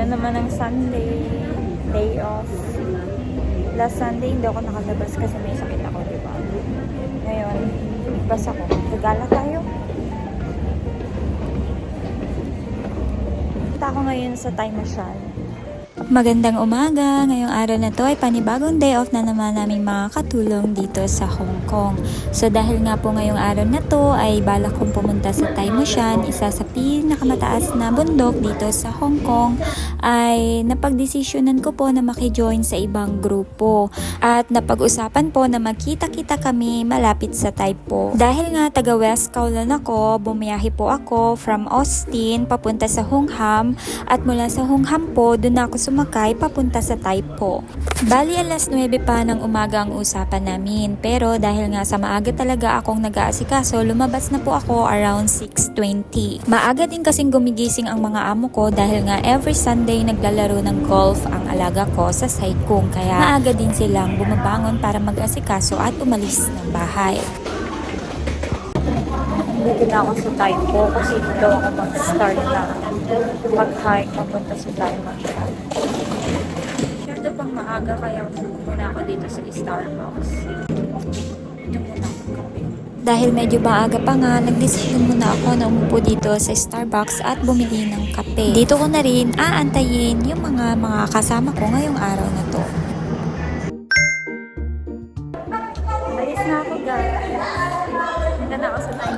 Naman ng Sunday, day off. Last Sunday hindi ako nakalabas kasi may sakit ako, diba? Ngayon, basta ako. Gagala tayo. Punta ako ngayon sa Thai Massage. Magandang umaga! Ngayong araw na to ay panibagong day off na naman naming mga katulong dito sa Hong Kong. So dahil nga po ngayong araw na to ay balak kong pumunta sa Thai Massage, isa sa pinakamataas na bundok dito sa Hong Kong, ay napagdesisyonan ko po na makijoin sa ibang grupo. At napag-usapan po na magkita-kita kami malapit sa Tai Po. Dahil nga taga West Kowloon ako, bumiyahe po ako from Austin papunta sa Hung Ham at mula sa Hung Ham po doon ako sumakay papunta sa Tai Po. Bali alas 9 pa ng umaga ang usapan namin, pero dahil nga sa maaga talaga akong nag-aasikaso, lumabas na po ako around 6:20. Maaga din kasing gumigising ang mga amo ko dahil nga every Sunday naglalaro ng golf ang alaga ko sa Sai Kung, kaya maaga din silang bumabangon para mag-asikaso at umalis ng bahay. Dito na ako sa Tai Po kasi dito ako mag-start na mag-hike papunta sa Tai Massage. Masyado pang maaga kaya muna ako dito sa Starbucks. Ito muna ako kape. Dahil medyo maaga pa nga, nagdesisyon muna ako na umupo dito sa Starbucks at bumili ng kape. Dito ko na rin aantayin yung mga kasama ko ngayong araw na to. Alis na ako, guys.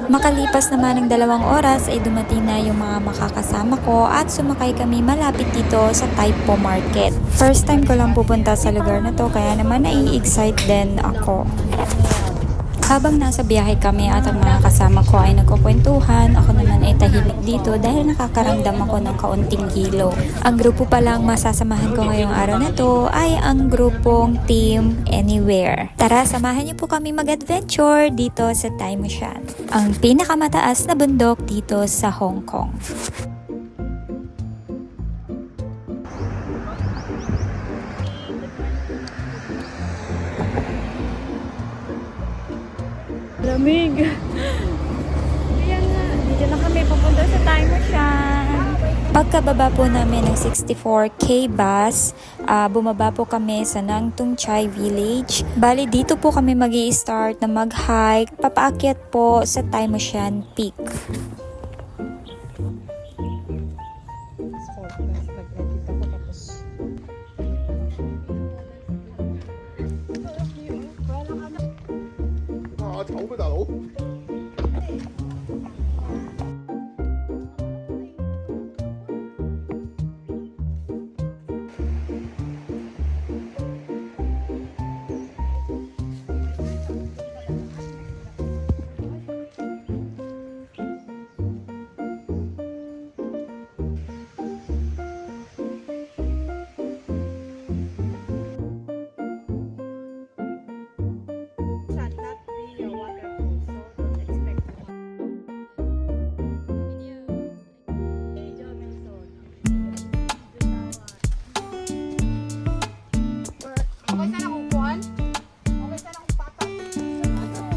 Makalipas naman ng 2 oras ay dumating na yung mga makakasama ko at sumakay kami malapit dito sa Tai Po Market. First time ko lang pupunta sa lugar na to kaya naman nai-excite din ako. Habang nasa biyahe kami at ang mga kasama ko ay nagkukwentuhan, ako naman ay tahimik dito dahil nakakaramdam ako ng kaunting hilo. Ang grupo palang masasamahan ko ngayong araw na to ay ang grupong Team Anywhere. Tara, samahan niyo po kami mag-adventure dito sa Tai Massage, ang pinakamataas na bundok dito sa Hong Kong. Lamig. Ayan na. Dito na kami pupunta sa Tai Massage. Pagkababa po namin ng 64K bus, bumaba po kami sa Nang Tung Chai Village. Bali dito po kami mag-i-start na mag-hike, papaakyat po sa Tai Massage Peak.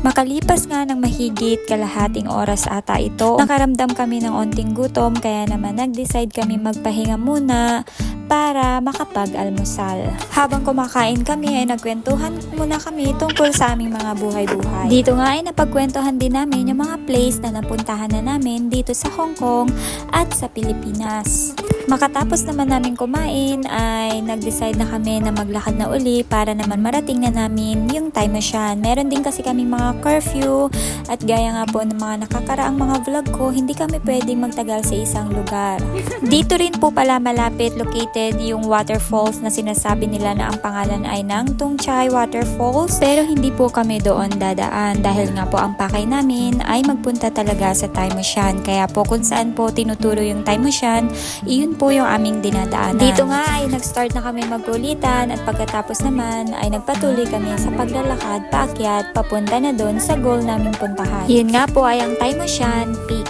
Makalipas nga ng mahigit kalahating oras ata ito, nakaramdam kami ng onting gutom kaya naman nag-decide kami magpahinga muna para makapag-almusal. Habang kumakain kami ay nagkwentuhan muna kami tungkol sa aming mga buhay-buhay. Dito nga ay napagkwentuhan din namin yung mga place na napuntahan na namin dito sa Hong Kong at sa Pilipinas. Makatapos naman namin kumain ay nag-decide na kami na maglakad na uli para naman marating na namin yung Thai Mus Shan. Meron din kasi kami mga curfew at gaya nga po ng mga nakakaraang mga vlog ko, hindi kami pwedeng magtagal sa isang lugar. Dito rin po pala malapit located yung waterfalls na sinasabi nila na ang pangalan ay Nang Tung Chai Waterfalls, pero hindi po kami doon dadaan dahil nga po ang pakay namin ay magpunta talaga sa Thai Mus Shan. Kaya po kung saan po tinuturo yung Thai Mus Shan, iyon po yung aming dinadaanan. Dito nga ay nag-start na kami magkulitan at pagkatapos naman ay nagpatuloy kami sa paglalakad paakyat papunta na doon sa goal naming puntahan. Yun nga po ay ang Thai Mus Shan Peak.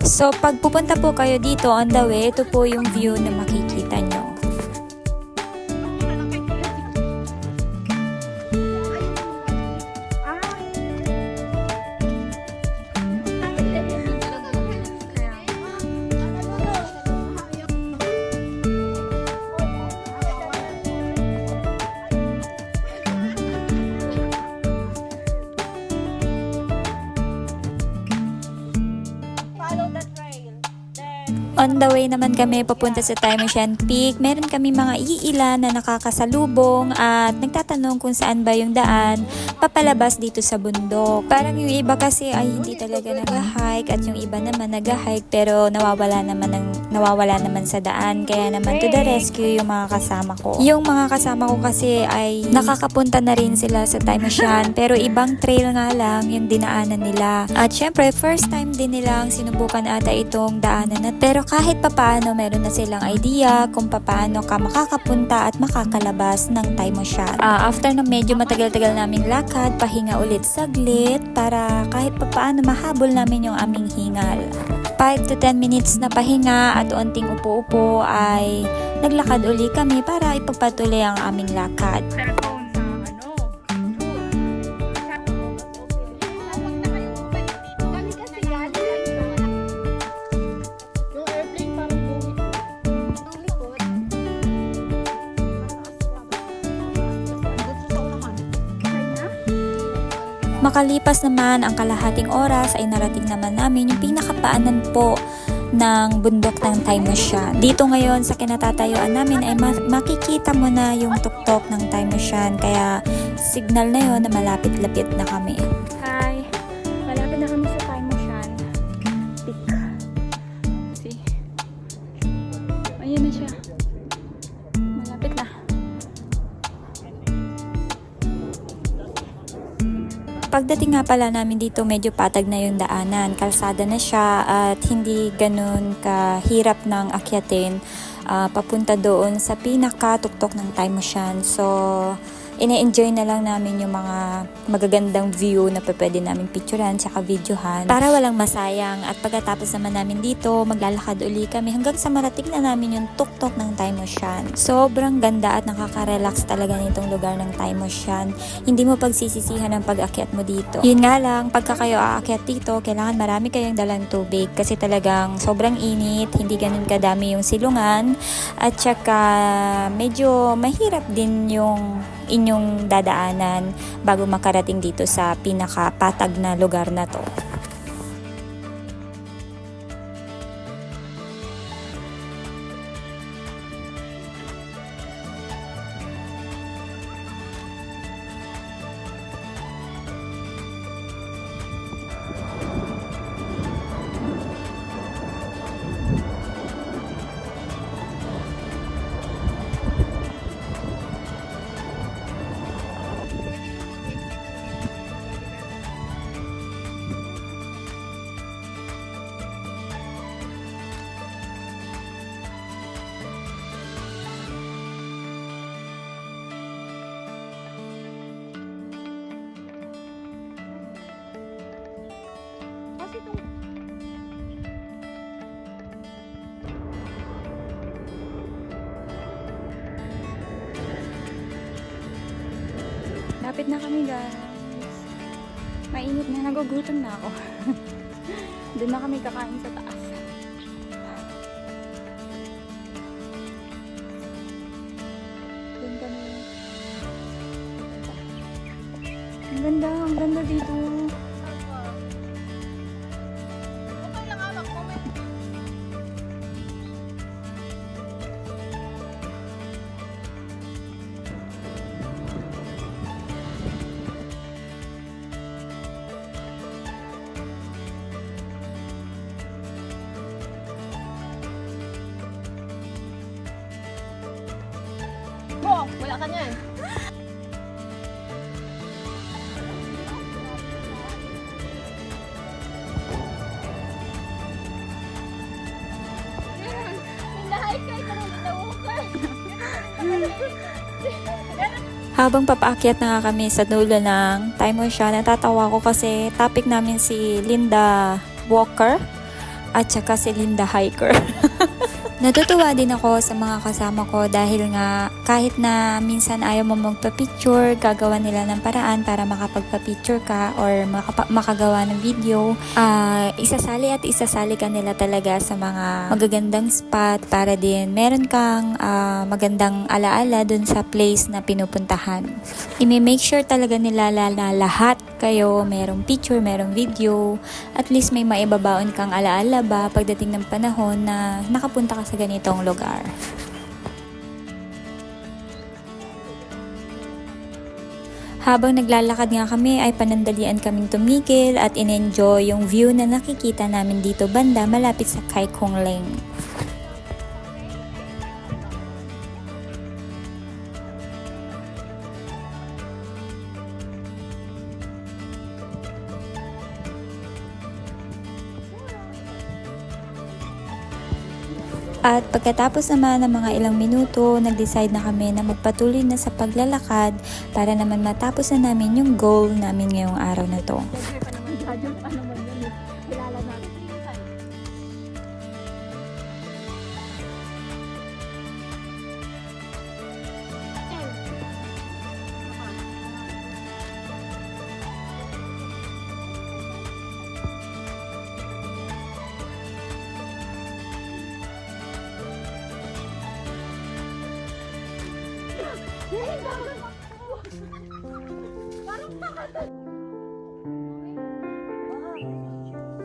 So, pag pupunta po kayo dito on the way, ito po yung view na makikita nyo. On the way naman kami papunta sa Thai Mus Shan Peak. Meron kami mga iilan na nakakasalubong at nagtatanong kung saan ba yung daan papalabas dito sa bundok. Parang yung iba kasi ay hindi talaga nag-hike at yung iba naman nag-hike pero nawawala naman sa daan. Kaya naman to the rescue yung mga kasama ko. Yung mga kasama ko kasi ay nakakapunta na rin sila sa Thai Mus Shan pero ibang trail nga lang yung dinaanan nila. At syempre first time din nilang sinubukan ata itong daanan na pero kahit papaano meron na silang idea kung papaano ka makakapunta at makakalabas ng Thai Mus Shan. After na medyo matagal-tagal naming lakad, pahinga ulit saglit para kahit papaano mahabol namin yung aming hingal. 5 to 10 minutes na pahinga at unting upo-upo ay naglakad uli kami para ipagpatuloy ang aming lakad. Makalipas naman ang kalahating oras ay narating naman namin yung pinakapaanan po ng bundok ng Thai Mus Shan. Dito ngayon sa kinatatayuan namin ay makikita mo na yung tuktok ng Thai Mus Shan kaya signal na yon na malapit-lapit na kami. Hi! Malapit na kami sa Thai Mus Shan Peak. See? Ayan na siya. Malapit na. Pagdating nga pala namin dito, medyo patag na yung daanan. Kalsada na siya at hindi ganun kahirap ng akyatin papunta doon sa pinakatuktok ng Thai Mus Shan. So, ine-enjoy na lang namin yung mga magagandang view na pwede namin picturean tsaka videohan para walang masayang. At pagkatapos naman namin dito, maglalakad uli kami hanggang sa marating na namin yung tuktok ng Thai Mus Shan. Sobrang ganda at nakaka-relax talaga nitong lugar ng Thai Mus Shan. Hindi mo pagsisisihan ang pag-akyat mo dito. Yun nga lang, pagka kayo aakyat dito, kailangan marami kayong dalang tubig kasi talagang sobrang init, hindi ganun kadami yung silungan at tsaka medyo mahirap din yung inyong dadaanan bago makarating dito sa pinakapatag na lugar na to. Lapit na kami, guys. Mainit na, nagugutom na ako. Doon na kami kakain sa taas. Ang ganda dito. Okay lang hawak mo. Wala ka niyan. Habang papaakyat na nga kami sa dulo ng Taimo Shan, natatawa ko kasi topic namin si Linda Walker at saka si Linda Hiker. Natutuwa din ako sa mga kasama ko dahil nga kahit na minsan ayaw mo magpa-picture, gagawa nila ng paraan para makapagpa-picture ka or makagawa ng video. Isasali ka nila talaga sa mga magagandang spot para din meron kang magandang alaala dun sa place na pinupuntahan. I-make sure talaga nila na lahat kayo merong picture, merong video, at least may maibabaon kang alaala ba pagdating ng panahon na nakapunta ka sa ganitong lugar. Habang naglalakad nga kami ay panandalian kaming tumigil at in-enjoy yung view na nakikita namin dito banda malapit sa Kai Kong Leng. At pagkatapos naman ng mga ilang minuto, nag-decide na kami na magpatuloy na sa paglalakad para naman matapos na namin yung goal namin ngayong araw na to.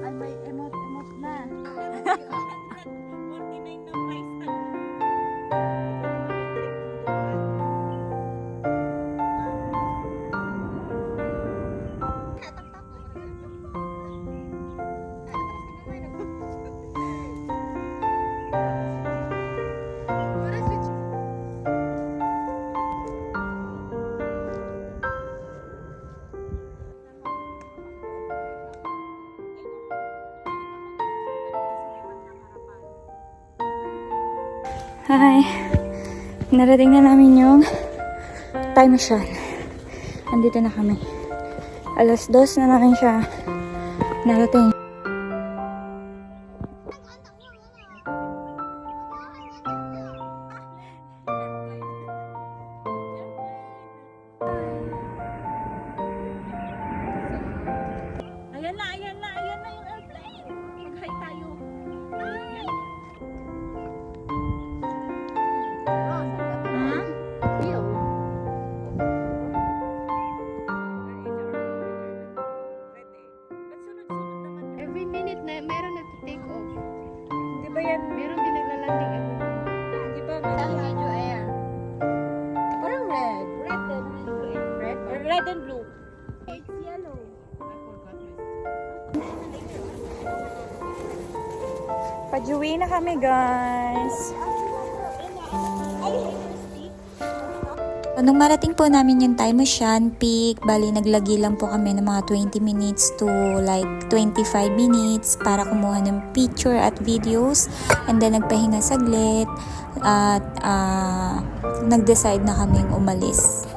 Ay, may emot na. Hi! Narating na namin yung Taimo Shan. Andito na kami. 2:00 na namin siya narating. Ayan na yung airplane. Mag-hi tayo. Every minute na meron nag-take off. Di ba yan? Meron din naglalanding. Di ba? Medyo air. Parang red. Red and blue. It's yellow. Pajuwi na kami, guys. Nung marating po namin yung Taimo Shan Peak, bali naglagi lang po kami ng mga 20 minutes to like 25 minutes para kumuha ng picture at videos, and then nagpahinga saglit at nag-decide na kaming umalis.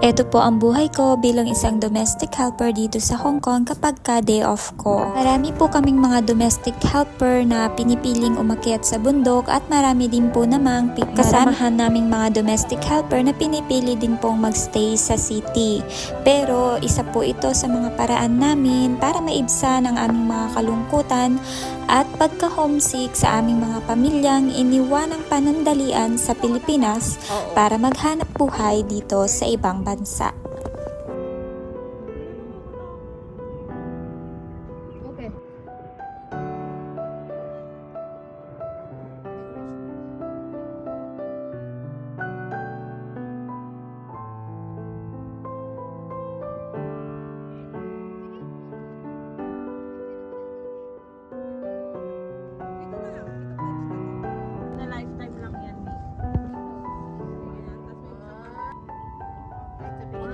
Ito po ang buhay ko bilang isang domestic helper dito sa Hong Kong kapag ka day off ko. Marami po kaming mga domestic helper na pinipiling umakyat sa bundok at marami din po namang kasamahan naming mga domestic helper na pinipili din pong magstay sa city. Pero isa po ito sa mga paraan namin para maibsan ang aming mga kalungkutan at pagka-homesick sa aming mga pamilyang iniwanang panandalian sa Pilipinas para maghanap buhay dito sa ibang bansa.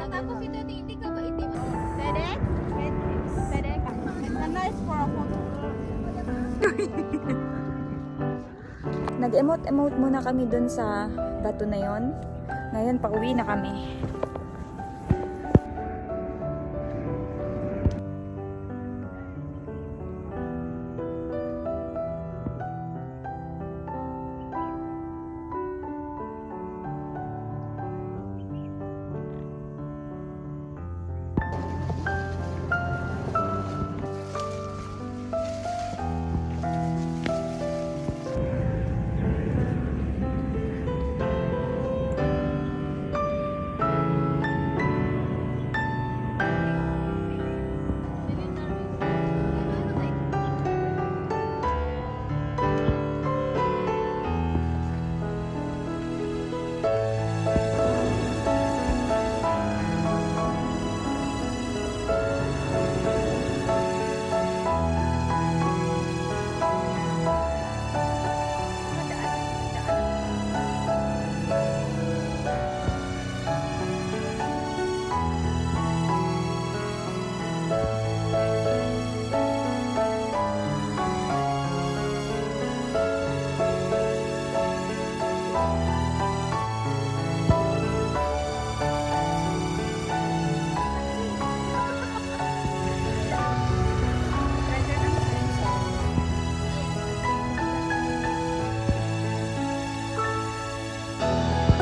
Tapos ito, hindi ka ba itim? Pwede? Pwede ka. It's a nice for a photo. Nag-emote-emote muna kami dun sa bato na yon. Ngayon, pauwi na kami.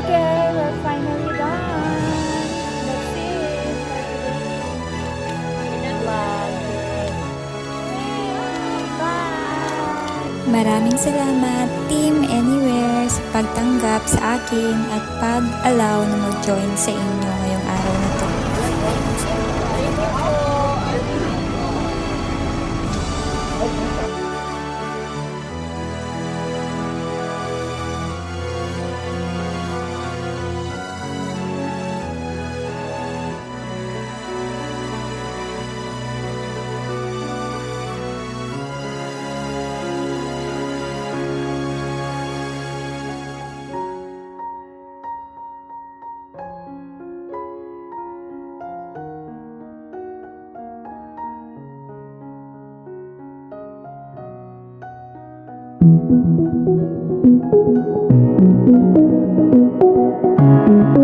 Okay, we're finally done. That's it for today. Vlog. Bye! Maraming salamat, Team Anywhere, sa pagtanggap sa akin at pag-allow na mag-join sa inyo ngayong araw na to.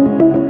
Thank you.